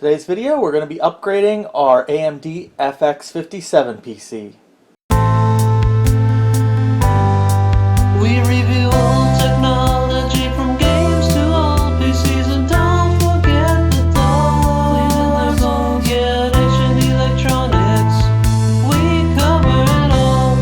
Today's video, we're going to be upgrading our AMD FX-57 PC. We review old technology from games to old PCs, and don't forget the doors. Forget ancient electronics. We cover it all.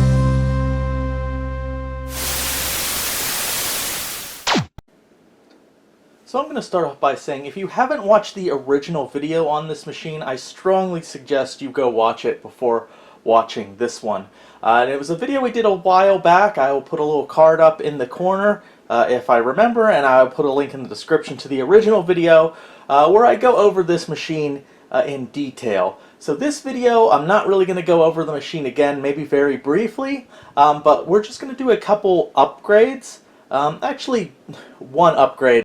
So I'm going to start off by saying, if you haven't watched the original video on this machine, I strongly suggest you go watch it before watching this one. And it was a video we did a while back. I will put a little card up in the corner if I remember, and I'll put a link in the description to the original video where I go over this machine in detail. So this video, I'm not really going to go over the machine again, maybe very briefly, but we're just going to do a couple upgrades. Actually, one upgrade.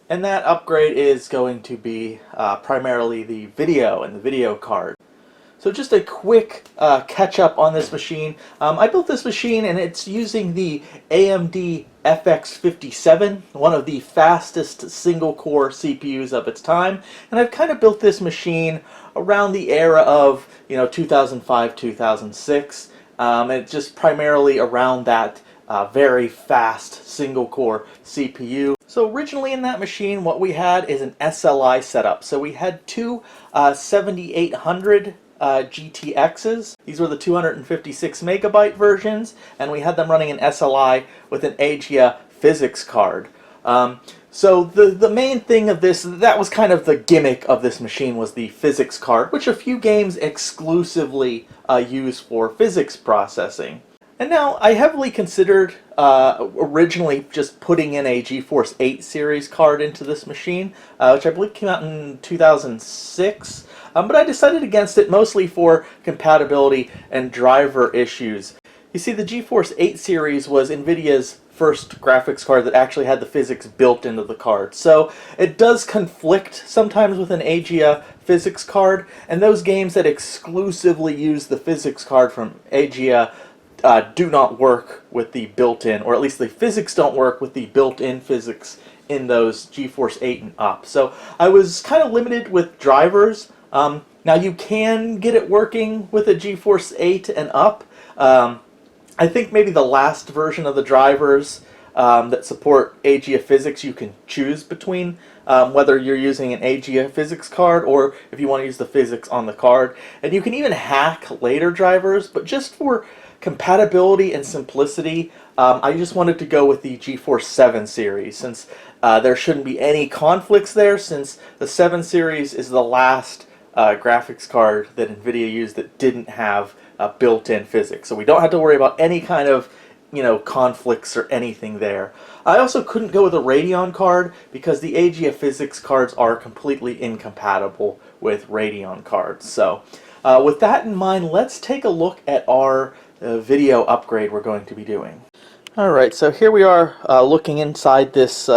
And that upgrade is going to be primarily the video and the video card. So just a quick catch up on this machine. I built this machine and it's using the AMD FX-57, one of the fastest single core CPUs of its time. And I've kind of built this machine around the era of 2005, 2006. It's just primarily around that very fast single core CPU. So originally in that machine what we had is an SLI setup. So we had two 7800 GTXs. These were the 256 megabyte versions, and we had them running an SLI with an AGA physics card. So the main thing of this, that was kind of the gimmick of this machine, was the physics card, which a few games exclusively use for physics processing. And now, I heavily considered originally just putting in a GeForce 8 series card into this machine, which I believe came out in 2006, but I decided against it mostly for compatibility and driver issues. You see, the GeForce 8 series was NVIDIA's first graphics card that actually had the physics built into the card. So it does conflict sometimes with an AGA physics card, and those games that exclusively use the physics card from AGA do not work with the built-in, or at least the physics don't work with the built-in physics in those GeForce 8 and up. So I was kind of limited with drivers. Now you can get it working with a GeForce 8 and up. I think maybe the last version of the drivers that support AGA physics, you can choose between whether you're using an AGA physics card or if you want to use the physics on the card. And you can even hack later drivers, but just for compatibility and simplicity, I just wanted to go with the GeForce 7 series, since there shouldn't be any conflicts there, since the 7 series is the last graphics card that NVIDIA used that didn't have built-in physics. So we don't have to worry about any kind of conflicts or anything there. I also couldn't go with a Radeon card because the AGA physics cards are completely incompatible with Radeon cards. So with that in mind, let's take a look at our video upgrade we're going to be doing. Alright, so here we are looking inside this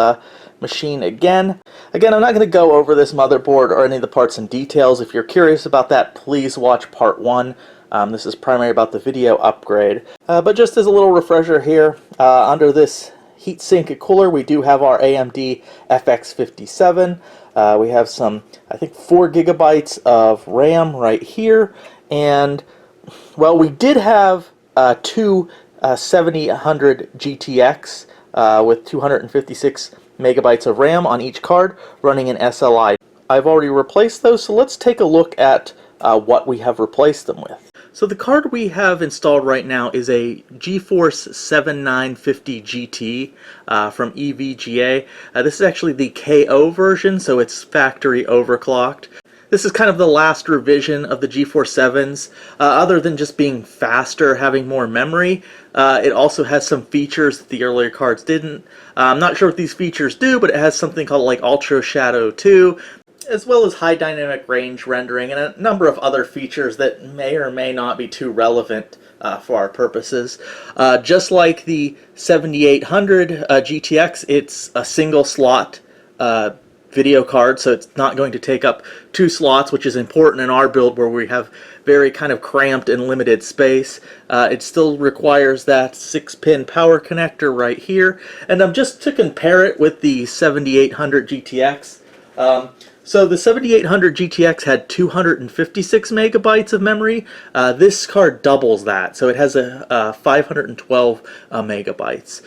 machine again. Again, I'm not going to go over this motherboard or any of the parts and details. If you're curious about that, please watch part 1. This is primarily about the video upgrade. But just as a little refresher here, under this heatsink cooler we do have our AMD FX-57. We have some, I think, 4 gigabytes of RAM right here, and well, we did have two 7800 GTX with 256 megabytes of RAM on each card running an SLI. I've already replaced those, so let's take a look at what we have replaced them with. So the card we have installed right now is a GeForce 7950 GT from EVGA. This is actually the KO version, so it's factory overclocked. This is kind of the last revision of the GeForce 7s. Other than just being faster, having more memory, it also has some features that the earlier cards didn't. I'm not sure what these features do, but it has something called like Ultra Shadow 2, as well as high dynamic range rendering and a number of other features that may or may not be too relevant for our purposes. Just like the 7800 GTX, it's a single slot video card, so it's not going to take up 2 slots, which is important in our build where we have very kind of cramped and limited space. It still requires that 6-pin power connector right here, and just to compare it with the 7800 GTX, So the 7800 GTX had 256 megabytes of memory. This card doubles that, so it has a 512 megabytes.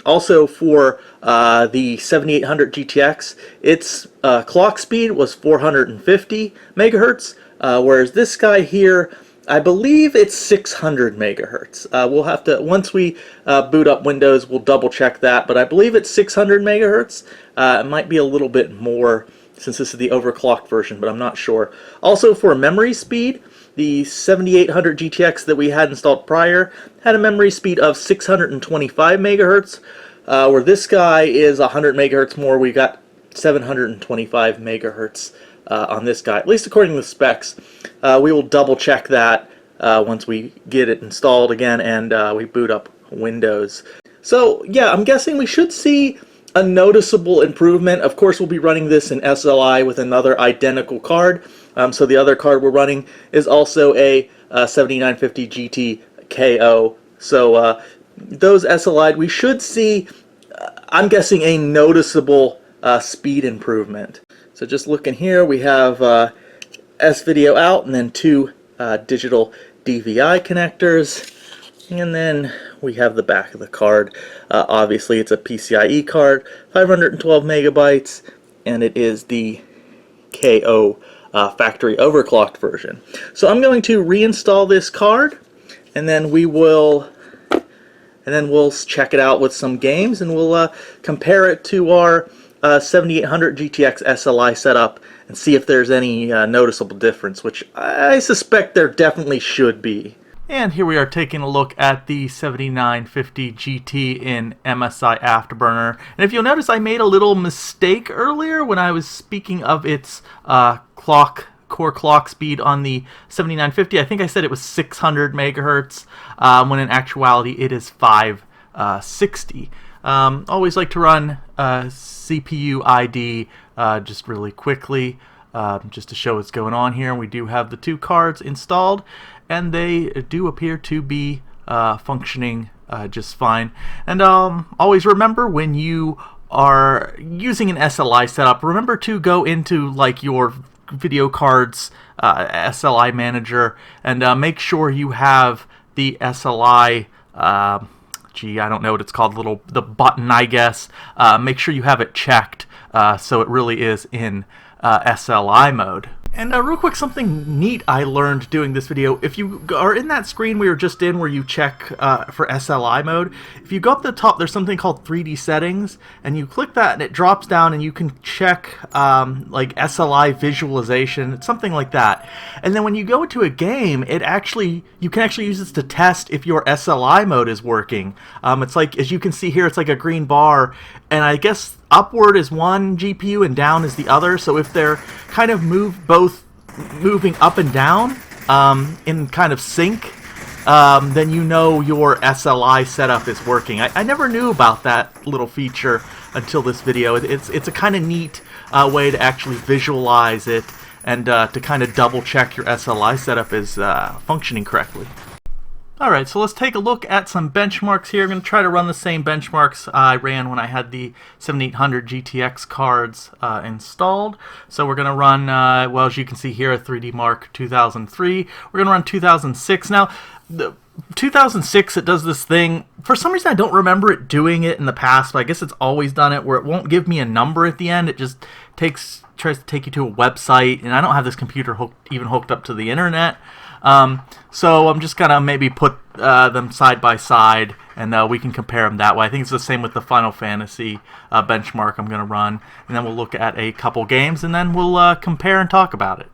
Also for the 7800 GTX, its clock speed was 450 megahertz, whereas this guy here, I believe it's 600 megahertz. We'll have to, once we boot up Windows, we'll double check that, but I believe it's 600 megahertz. It might be a little bit more since this is the overclocked version, but I'm not sure. Also for memory speed, the 7800 GTX that we had installed prior had a memory speed of 625 megahertz, where this guy is 100 megahertz more. We got 725 megahertz on this guy, at least according to the specs. We will double check that once we get it installed again and we boot up Windows. So yeah, I'm guessing we should see a noticeable improvement. Of course, we'll be running this in SLI with another identical card. So the other card we're running is also a 7950 GT KO. So those SLI, we should see, I'm guessing, a noticeable speed improvement. So just looking here, we have S-Video out and then two digital DVI connectors. And then we have the back of the card. Obviously, it's a PCIe card, 512 megabytes, and it is the KO factory overclocked version. So I'm going to reinstall this card, and then we'll check it out with some games, and we'll compare it to our 7800 GTX SLI setup and see if there's any noticeable difference, which I suspect there definitely should be. And here we are taking a look at the 7950 GT in MSI Afterburner. And if you'll notice, I made a little mistake earlier when I was speaking of its core clock speed on the 7950. I think I said it was 600 megahertz, when in actuality it is 560. Always like to run CPU ID just really quickly, just to show what's going on here. We do have the two cards installed, and they do appear to be functioning just fine. And always remember, when you are using an SLI setup, remember to go into like your video cards SLI manager and make sure you have the SLI I don't know what it's called, the button, I guess. Make sure you have it checked so it really is in SLI mode. And real quick, something neat I learned doing this video. If you are in that screen we were just in where you check for SLI mode, if you go up the top, there's something called 3D settings, and you click that and it drops down and you can check like SLI visualization, something like that. And then when you go into a game, you can actually use this to test if your SLI mode is working. It's like, as you can see here, it's like a green bar, and I guess upward is one GPU and down is the other. So if they're kind of both moving up and down in kind of sync, then you know your SLI setup is working. I never knew about that little feature until this video. It's a kind of neat way to actually visualize it and to kind of double check your SLI setup is functioning correctly. Alright, so let's take a look at some benchmarks here. I'm going to try to run the same benchmarks I ran when I had the 7800 GTX cards installed. So we're going to run, well, as you can see here, a 3D Mark 2003. We're going to run 2006. Now, the 2006, it does this thing. For some reason, I don't remember it doing it in the past, but I guess it's always done it, where it won't give me a number at the end. It just tries to take you to a website, and I don't have this computer even hooked up to the internet. So I'm just gonna maybe put them side by side, and we can compare them that way. I think it's the same with the Final Fantasy benchmark I'm gonna run, and then we'll look at a couple games, and then we'll compare and talk about it.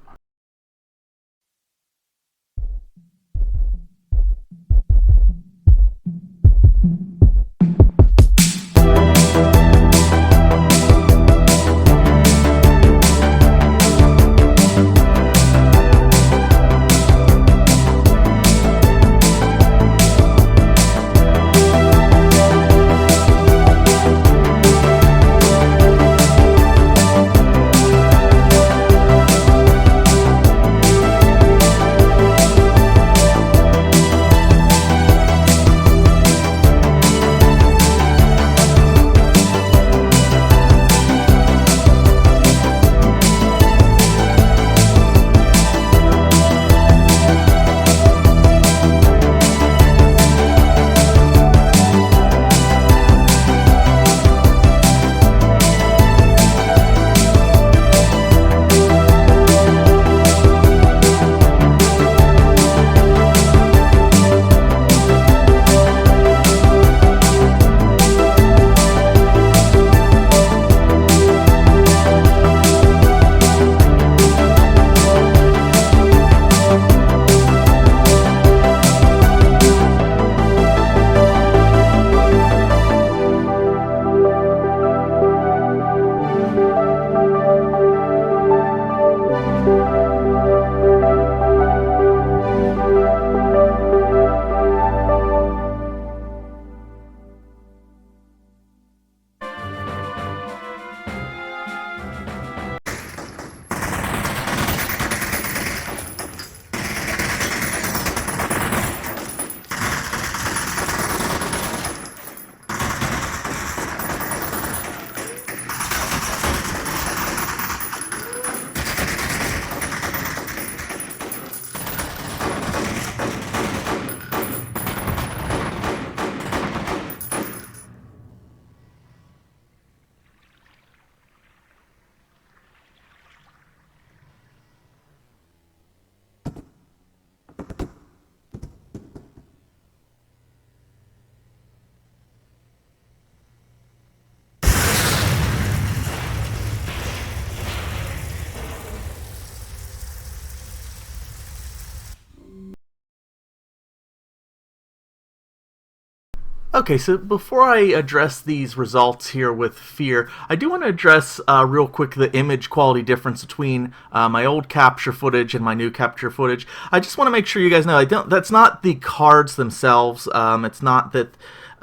Okay, so before I address these results here with Fear, I do want to address real quick the image quality difference between my old capture footage and my new capture footage. I just want to make sure you guys know that's not the cards themselves. It's not that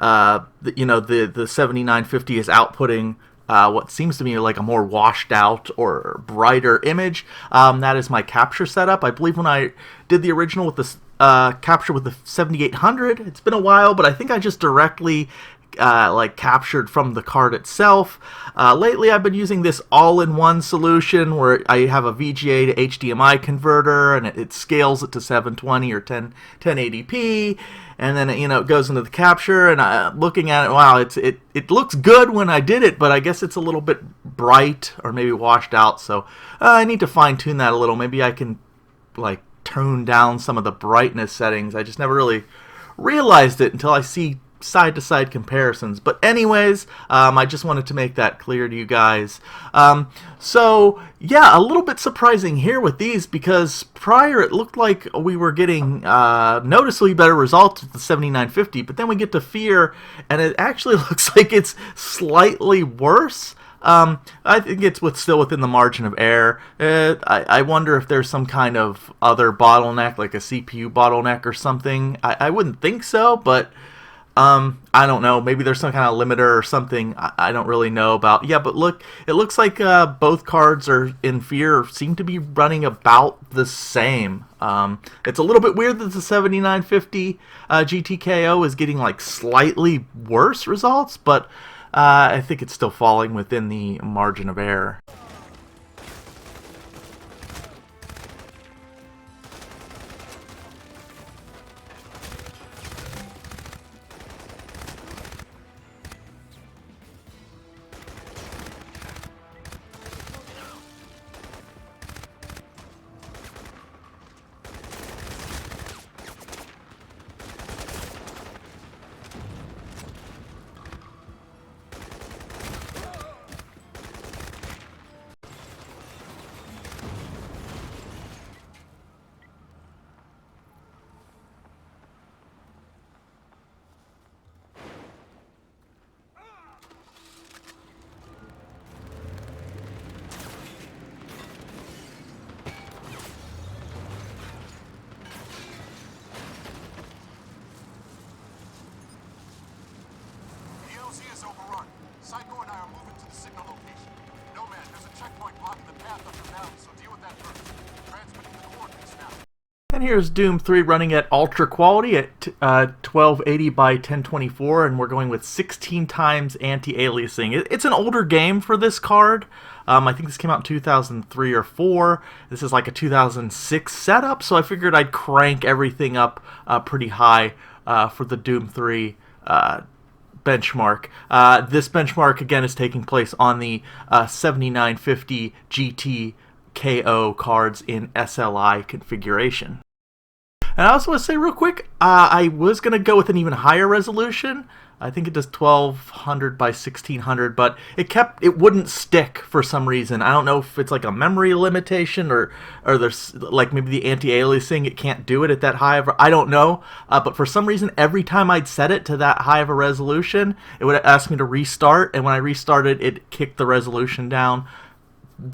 the 7950 is outputting what seems to me like a more washed out or brighter image. That is my capture setup. I believe when I did the original with the capture with the 7800, it's been a while, but I think I just directly captured from the card itself. Lately I've been using this all-in-one solution where I have a VGA to HDMI converter, and it scales it to 720 or 1080p, and then it goes into the capture, and looking at it, wow, it looks good when I did it, but I guess it's a little bit bright or maybe washed out, so I need to fine-tune that a little. Maybe I can tone down some of the brightness settings. I just never really realized it until I see side-to-side comparisons. But anyways, I just wanted to make that clear to you guys. So yeah, a little bit surprising here with these, because prior it looked like we were getting noticeably better results with the 7950, but then we get to Fear and it actually looks like it's slightly worse. I think it's still within the margin of error. I wonder if there's some kind of other bottleneck, like a CPU bottleneck or something. I wouldn't think so, but I don't know. Maybe there's some kind of limiter or something I don't really know about. Yeah, but look, it looks like both cards are in Fear seem to be running about the same. It's a little bit weird that the 7950 GTKO is getting slightly worse results, but I think it's still falling within the margin of error. Overrun. Psycho and I are moving to the signal location. No man, there's a checkpoint blocking the path up the mountain, so deal with that first. Transmitting the coordinates now. And here's Doom 3 running at ultra quality at 1280 by 1024, and we're going with 16 times anti-aliasing. It's an older game for this card. I think this came out in 2003 or 4. This is like a 2006 setup, so I figured I'd crank everything up pretty high for the Doom 3 benchmark. This benchmark again is taking place on the 7950 GTKO cards in SLI configuration. And I also want to say real quick, I was going to go with an even higher resolution. I think it does 1200 by 1600, but it wouldn't stick for some reason. I don't know if it's like a memory limitation or there's maybe the anti-aliasing, it can't do it at that high of I don't know. But for some reason, every time I'd set it to that high of a resolution, it would ask me to restart, and when I restarted, it kicked the resolution down.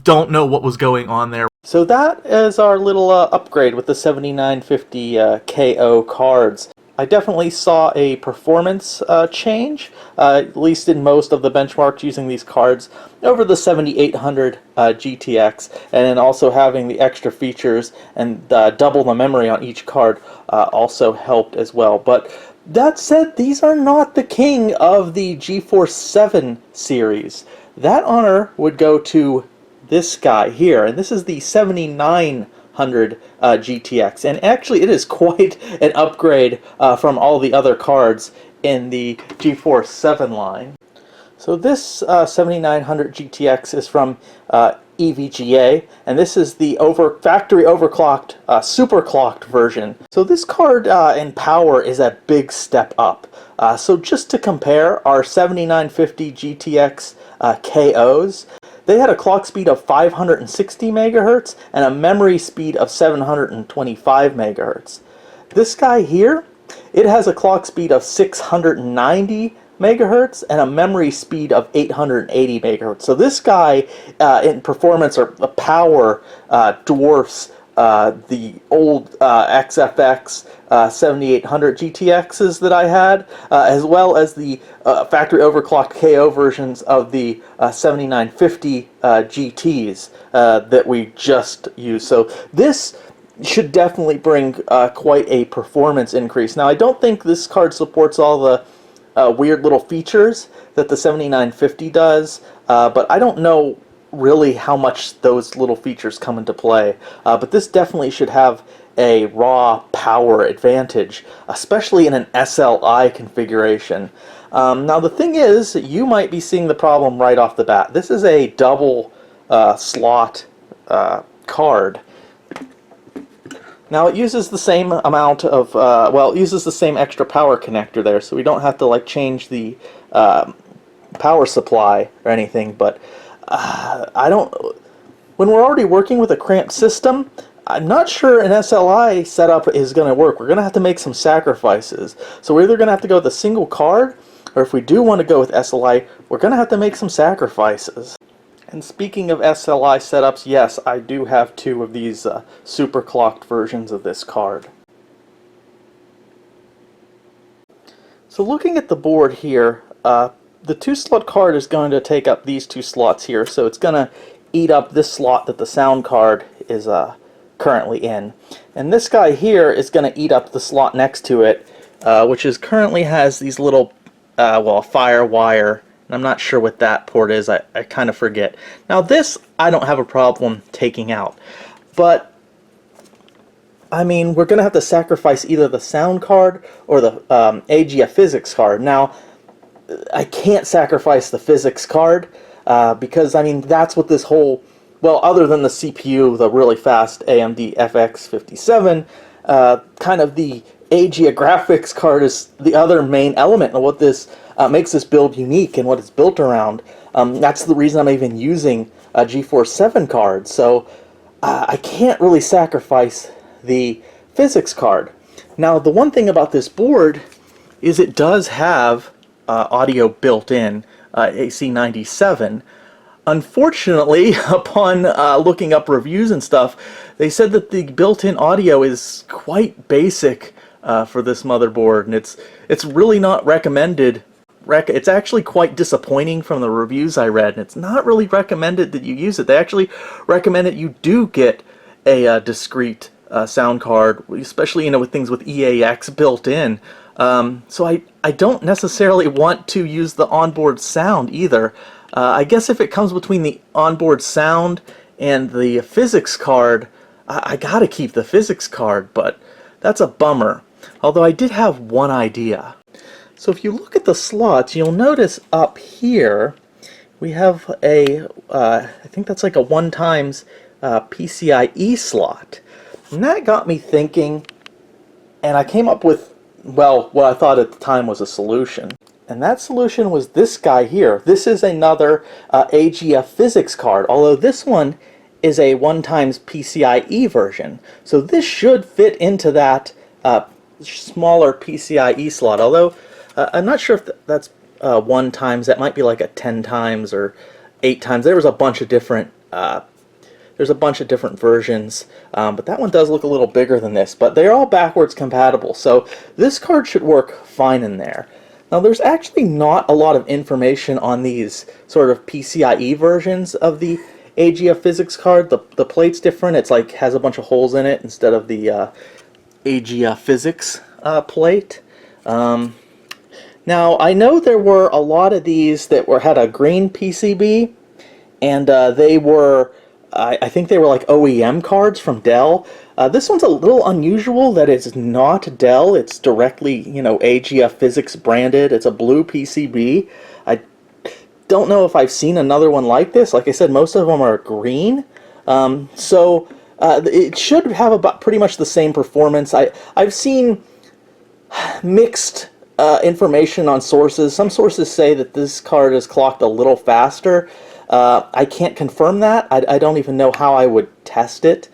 Don't know what was going on there. So that is our little upgrade with the 7950 KO cards. I definitely saw a performance change, at least in most of the benchmarks using these cards, over the 7800 GTX, and then also having the extra features and double the memory on each card also helped as well. But that said, these are not the king of the GeForce 7 series. That honor would go to this guy here, and this is the 7900 GTX, and actually it is quite an upgrade from all the other cards in the GeForce 7 line. So this 7900 GTX is from EVGA, and this is the factory overclocked, superclocked version. So this card in power is a big step up. So just to compare, our 7950 GTX KOs, they had a clock speed of 560 megahertz and a memory speed of 725 megahertz. This guy here It has a clock speed of 690 megahertz and a memory speed of 880 megahertz. So this guy in performance or power dwarfs the old XFX 7800 GTXs that I had, as well as the factory overclocked KO versions of the 7950 GTs that we just used. So this should definitely bring quite a performance increase. Now, I don't think this card supports all the weird little features that the 7950 does, but I don't know really how much those little features come into play. But this definitely should have a raw power advantage, especially in an SLI configuration. Now, the thing is, you might be seeing the problem right off the bat. This is a double slot card. Now, it uses the same amount of, well, it uses the same extra power connector there, so we don't have to like change the power supply or anything, but I don't, when we're already working with a cramped system, I'm not sure an SLI setup is going to work. We're going to have to make some sacrifices. So we're either going to have to go with a single card, or if we do want to go with SLI, we're going to have to make some sacrifices. And speaking of SLI setups, yes, I do have two of these super clocked versions of this card. So looking at the board here, the 2-slot card is going to take up these 2 slots here, so it's going to eat up this slot that the sound card is currently in. And this guy here is going to eat up the slot next to it, which currently has these little, well, fire wire. And I'm not sure what that port is. I kind of forget. Now this, I don't have a problem taking out. But, I mean, we're going to have to sacrifice either the sound card or the AGF physics card. Now, I can't sacrifice the physics card because, I mean, that's what this whole, well, other than the CPU, the really fast AMD FX-57, kind of the AGF graphics card is the other main element of what this makes this build unique and what it's built around. That's the reason I'm even using a GeForce 7 card. So I can't really sacrifice the physics card. Now, the one thing about this board is it does have audio built in, AC97. Unfortunately, upon looking up reviews and stuff, they said that the built-in audio is quite basic for this motherboard, and it's really not recommended. It's actually quite disappointing from the reviews I read, and it's not really recommended that you use it. They actually recommend that you do get a discrete sound card, especially with things with EAX built in. So I don't necessarily want to use the onboard sound either. I guess if it comes between the onboard sound and the physics card, I gotta keep the physics card, but that's a bummer. Although I did have one idea. So if you look at the slots, you'll notice up here we have a, I think that's like a 1x PCIe slot. And that got me thinking, and I came up with, well, what I thought at the time was a solution. And that solution was this guy here. This is another AGF physics card, although this one is a 1x PCIe version. So this should fit into that smaller PCIe slot, although I'm not sure if that's 1x. That might be like a 10x or 8x. There was a bunch of different there's a bunch of different versions, but that one does look a little bigger than this, but they're all backwards compatible, so this card should work fine in there. Now, there's actually not a lot of information on these sort of PCIe versions of the AGF physics card. The plate's different. It's like has a bunch of holes in it instead of the AGF physics plate. Now, I know there were a lot of these that had a green PCB, and they were, I think they were like OEM cards from Dell. This one's a little unusual that it's not Dell. It's directly, AGF Physics branded. It's a blue PCB. I don't know if I've seen another one like this. Like I said, most of them are green. So it should have about pretty much the same performance. I've seen mixed information on sources. Some sources say that this card is clocked a little faster. I can't confirm that. I don't even know how I would test it.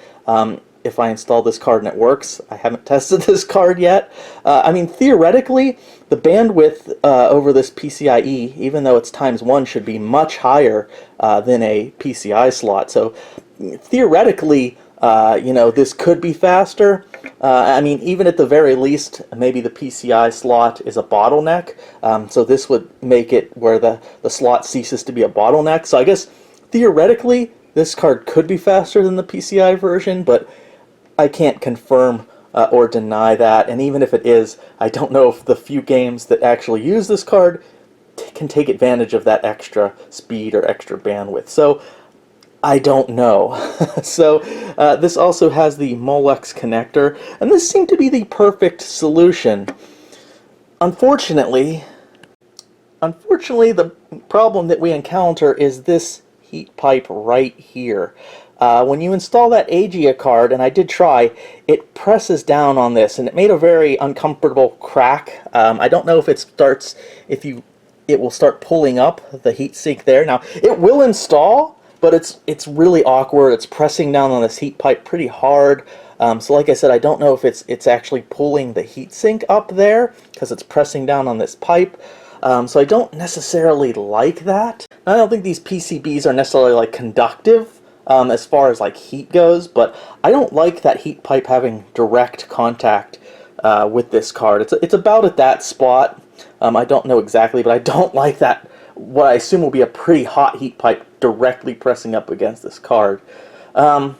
if I install this card and it works. I haven't tested this card yet. I mean, theoretically, the bandwidth over this PCIe, even though it's ×1, should be much higher than a PCI slot. So theoretically, you know, this could be faster. I mean, even at the very least, maybe the PCI slot is a bottleneck. So this would make it where the slot ceases to be a bottleneck. So I guess theoretically, this card could be faster than the PCI version, but I can't confirm or deny that. And even if it is, I don't know if the few games that actually use this card can take advantage of that extra speed or extra bandwidth. So I don't know. So this also has the Molex connector, and this seemed to be the perfect solution. Unfortunately, the problem that we encounter is this heat pipe right here. When you install that AGA card, and I did try, it presses down on this, and it made a very uncomfortable crack. I don't know if it starts, it will start pulling up the heatsink there. Now, it will install, but it's really awkward. It's pressing down on this heat pipe pretty hard. So like I said, I don't know if it's actually pulling the heatsink up there because it's pressing down on this pipe. So I don't necessarily like that. Now, I don't think these PCBs are necessarily like conductive as far as like heat goes, but I don't like that heat pipe having direct contact with this card. It's about at that spot. I don't know exactly, but I don't like that, what I assume will be a pretty hot heat pipe directly pressing up against this card. I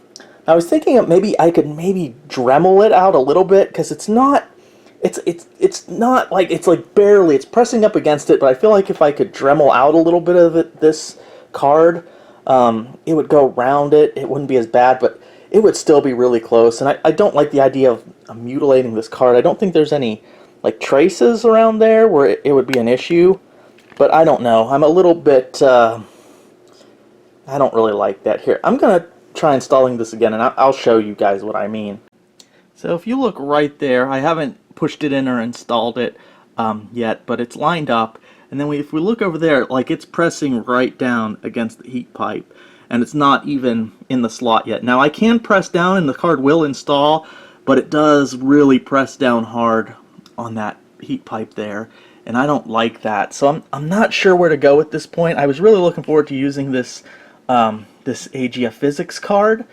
was thinking of maybe I could Dremel it out a little bit, because it's not like, it's like barely, it's pressing up against it, but I feel like if I could Dremel out a little bit of this card, it would go around it. It wouldn't be as bad, but it would still be really close. And I don't like the idea of mutilating this card. I don't think there's any like traces around there where it would be an issue, but I don't know. I'm a little bit, I don't really like that. Here, I'm going to try installing this again, and I'll show you guys what I mean. So if you look right there, I haven't pushed it in or installed it yet, but it's lined up. And then if we look over there, like, it's pressing right down against the heat pipe, and it's not even in the slot yet. Now, I can press down and the card will install, but it does really press down hard on that heat pipe there, and I don't like that. So I'm not sure where to go at this point. I was really looking forward to using this this AGA physics card.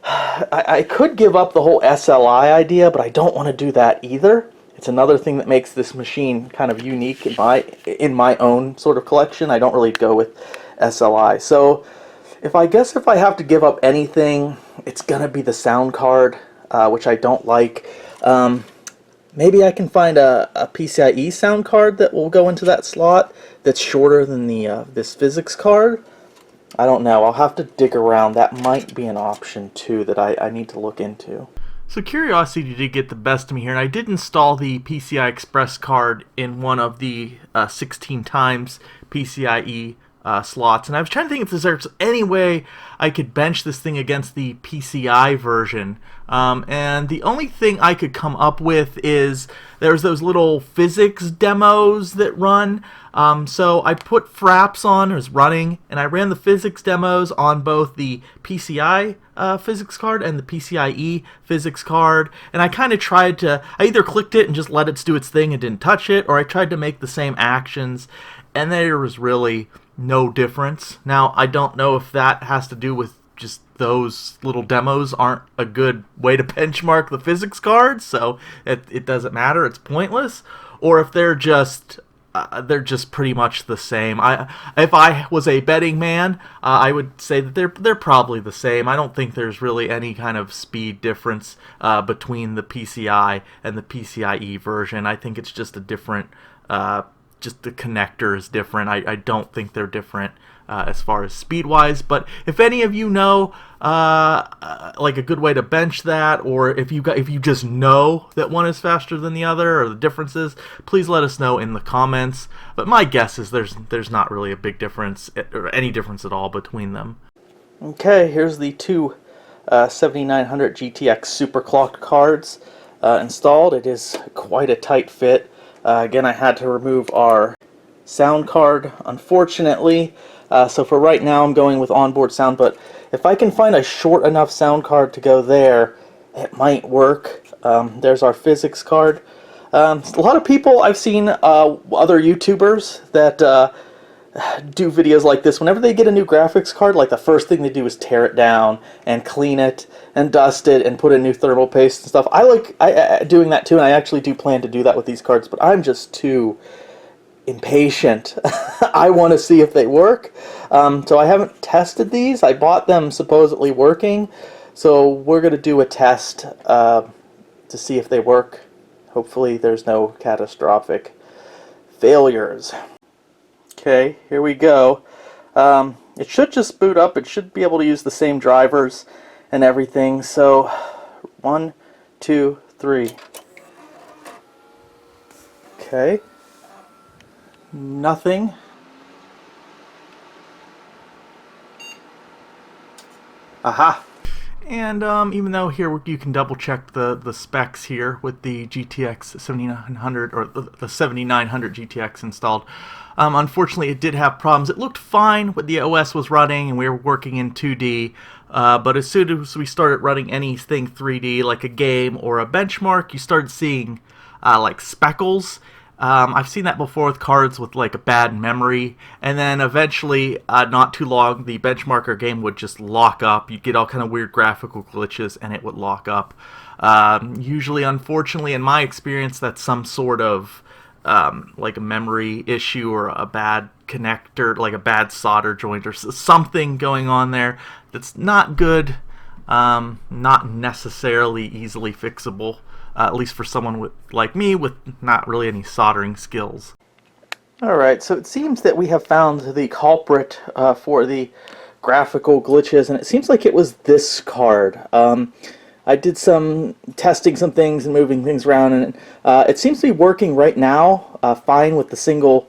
I could give up the whole SLI idea, but I don't want to do that either. It's another thing that makes this machine kind of unique in my own sort of collection. I don't really go with SLI. So if I have to give up anything, it's gonna be the sound card, which I don't like. Maybe I can find a PCIe sound card that will go into that slot that's shorter than the this physics card. I don't know. I'll have to dig around. That might be an option too that I need to look into. So curiosity did get the best of me here, and I did install the PCI Express card in one of the 16 times PCIe slots, and I was trying to think if there's any way I could bench this thing against the PCI version, and the only thing I could come up with is there's those little physics demos that run. So I put Fraps on, it was running, and I ran the physics demos on both the PCI physics card and the PCIe physics card, and I kind of tried to, I either clicked it and just let it do its thing and didn't touch it, or I tried to make the same actions, and there was really no difference. Now, I don't know if that has to do with just those little demos aren't a good way to benchmark the physics cards, so it doesn't matter, it's pointless, or if they're just pretty much the same. If I was a betting man, I would say that they're probably the same. I don't think there's really any kind of speed difference between the PCI and the PCIe version. I think it's just a different, just the connector is different. I don't think they're different as far as speed-wise, but if any of you know like a good way to bench that, or if you just know that one is faster than the other, or the differences, please let us know in the comments. But my guess is there's not really a big difference, or any difference at all between them. Okay, here's the two 7900 GTX superclocked cards installed. It is quite a tight fit. Again, I had to remove our sound card, unfortunately. So for right now, I'm going with onboard sound, but if I can find a short enough sound card to go there, it might work. There's our physics card. A lot of people I've seen, other YouTubers that do videos like this. Whenever they get a new graphics card, like the first thing they do is tear it down and clean it and dust it and put in new thermal paste and stuff. I like doing that too, and I actually do plan to do that with these cards, but I'm just too impatient. I want to see if they work. So I haven't tested these. I bought them supposedly working, so we're going to do a test to see if they work. Hopefully there's no catastrophic failures. Okay, here we go. It should just boot up. It should be able to use the same drivers and everything. So 1, 2, 3. Okay. Nothing. Aha! And even though here you can double check the specs here with the GTX 7900 or the 7900 GTX installed, unfortunately it did have problems. It looked fine when the OS was running and we were working in 2D, but as soon as we started running anything 3D like a game or a benchmark, you started seeing like speckles. I've seen that before with cards with like a bad memory, and then eventually, not too long, the benchmarker game would just lock up. You'd get all kind of weird graphical glitches, and it would lock up. Usually, unfortunately, in my experience, that's some sort of like a memory issue or a bad connector, like a bad solder joint or something going on there that's not good, not necessarily easily fixable. At least for someone like me with not really any soldering skills. Alright, so it seems that we have found the culprit for the graphical glitches, and it seems like it was this card. I did some testing some things and moving things around, and it seems to be working right now fine with the single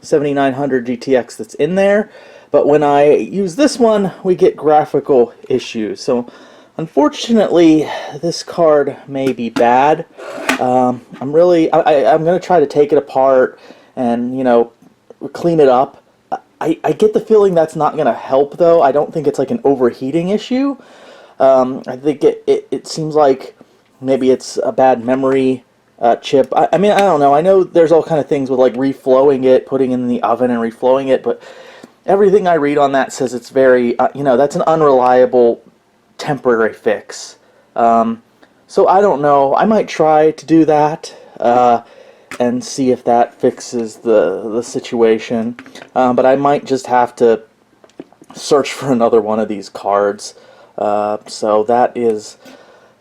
7900 GTX that's in there, but when I use this one, we get graphical issues. So unfortunately, this card may be bad. I'm going to try to take it apart and, you know, clean it up. I get the feeling that's not going to help, though. I don't think it's like an overheating issue. I think it seems like maybe it's a bad memory chip. I mean, I don't know. I know there's all kind of things with like reflowing it, putting it in the oven and reflowing it, but everything I read on that says it's very, you know, that's an unreliable temporary fix. So I don't know. I might try to do that and see if that fixes the situation. But I might just have to search for another one of these cards. So that is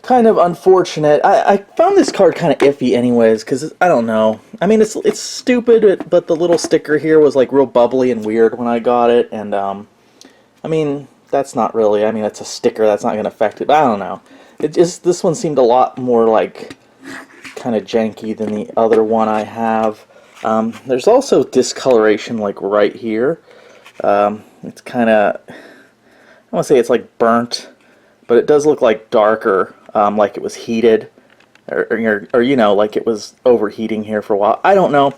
kind of unfortunate. I found this card kind of iffy anyways, because I don't know. I mean, it's stupid, but the little sticker here was like real bubbly and weird when I got it, and I mean, that's not really, I mean, it's a sticker, that's not going to affect it, but I don't know. It just, this one seemed a lot more like kind of janky than the other one I have. There's also discoloration like right here. It's kind of, I want to say it's like burnt, but it does look like darker, like it was heated, or you know, like it was overheating here for a while. I don't know.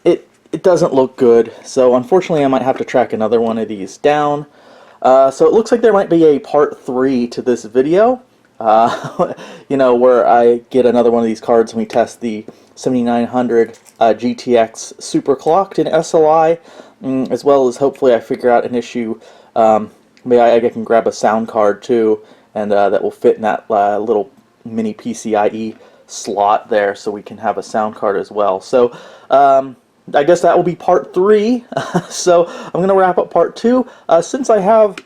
It doesn't look good, so unfortunately I might have to track another one of these down. So it looks like there might be a part 3 to this video, you know, where I get another one of these cards and we test the 7900 GTX super clocked in SLI, as well as hopefully I figure out an issue. Maybe I can grab a sound card too, and that will fit in that little mini PCIe slot there, so we can have a sound card as well. So I guess that will be part 3. So I'm going to wrap up part 2. Since I have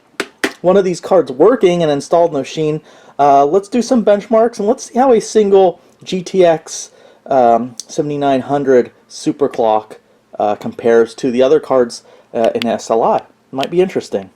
one of these cards working and installed in the machine, let's do some benchmarks and let's see how a single GTX 7900 superclock compares to the other cards in SLI. Might be interesting.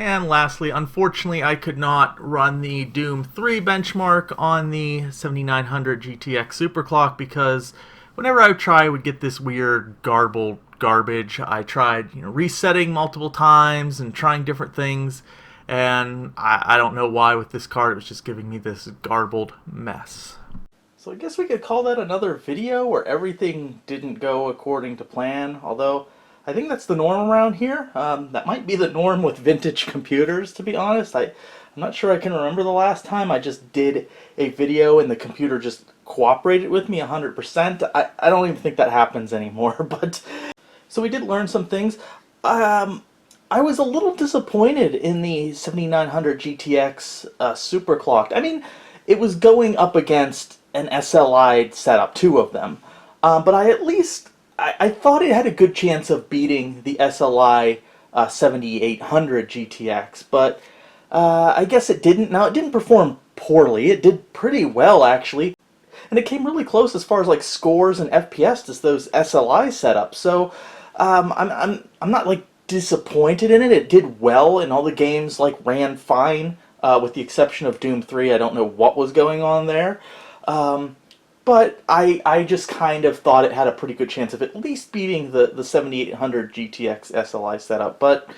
And lastly, unfortunately, I could not run the Doom 3 benchmark on the 7900 GTX Superclock because whenever I would try, I would get this weird garbled garbage. I tried, resetting multiple times and trying different things, and I don't know why with this card it was just giving me this garbled mess. So I guess we could call that another video where everything didn't go according to plan, although I think that's the norm around here. That might be the norm with vintage computers, to be honest. I'm not sure I can remember the last time I just did a video and the computer just cooperated with me 100%. I don't even think that happens anymore. But so we did learn some things. I was a little disappointed in the 7900 GTX superclocked. I mean, it was going up against an SLI setup, two of them. But I thought it had a good chance of beating the SLI 7800 GTX, but I guess it didn't. Now, it didn't perform poorly. It did pretty well, actually. And it came really close as far as like scores and FPS as those SLI setups. So I'm not like disappointed in it. It did well, and all the games like ran fine, with the exception of Doom 3. I don't know what was going on there. But I just kind of thought it had a pretty good chance of at least beating the 7800 GTX SLI setup. But,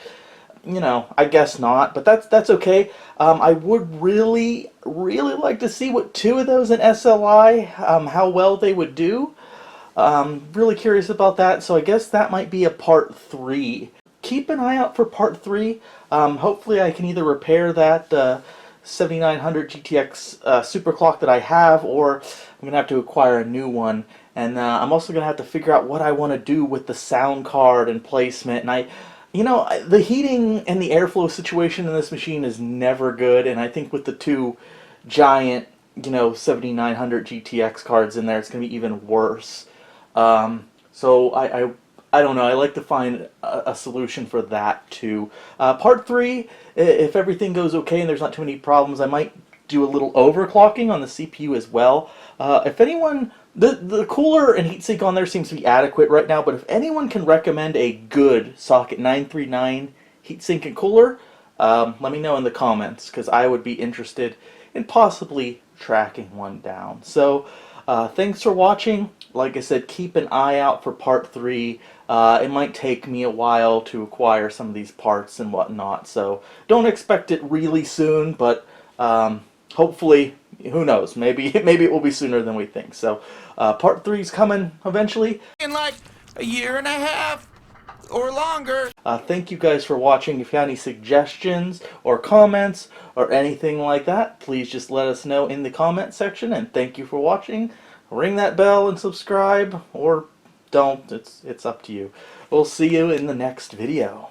I guess not. But that's okay. I would really like to see what two of those in SLI, how well they would do. Really curious about that. So I guess that might be a part 3. Keep an eye out for part 3. Hopefully I can either repair that 7900 GTX superclock that I have, or I'm going to have to acquire a new one. And I'm also going to have to figure out what I want to do with the sound card and placement. And the heating and the airflow situation in this machine is never good. And I think with the two giant, 7900 GTX cards in there, it's going to be even worse. So I don't know. I like to find a solution for that too. Part 3, if everything goes okay and there's not too many problems, I might do a little overclocking on the CPU as well. If anyone, the cooler and heatsink on there seems to be adequate right now, but if anyone can recommend a good socket 939 heatsink and cooler, let me know in the comments, because I would be interested in possibly tracking one down. So thanks for watching. Like I said, keep an eye out for part 3. It might take me a while to acquire some of these parts and whatnot, so don't expect it really soon, but hopefully, who knows, maybe it will be sooner than we think. So part 3 is coming eventually. In like a year and a half or longer. Thank you guys for watching. If you have any suggestions or comments or anything like that, please just let us know in the comment section, and thank you for watching. Ring that bell and subscribe, or don't. It's up to you. We'll see you in the next video.